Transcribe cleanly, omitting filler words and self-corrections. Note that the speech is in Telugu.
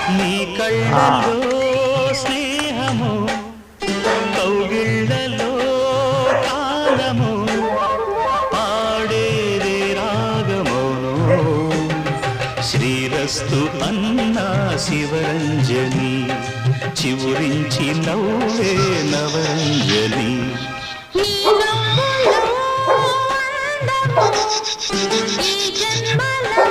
నీ కళ్ళలో స్నేహము కౌగిళ్ళలో కాలము పాడేదే రాగమోను శ్రీరస్తు అన్నా శివరంజని చివురించి నవ్వే నవరంజని ఈ జన్మలో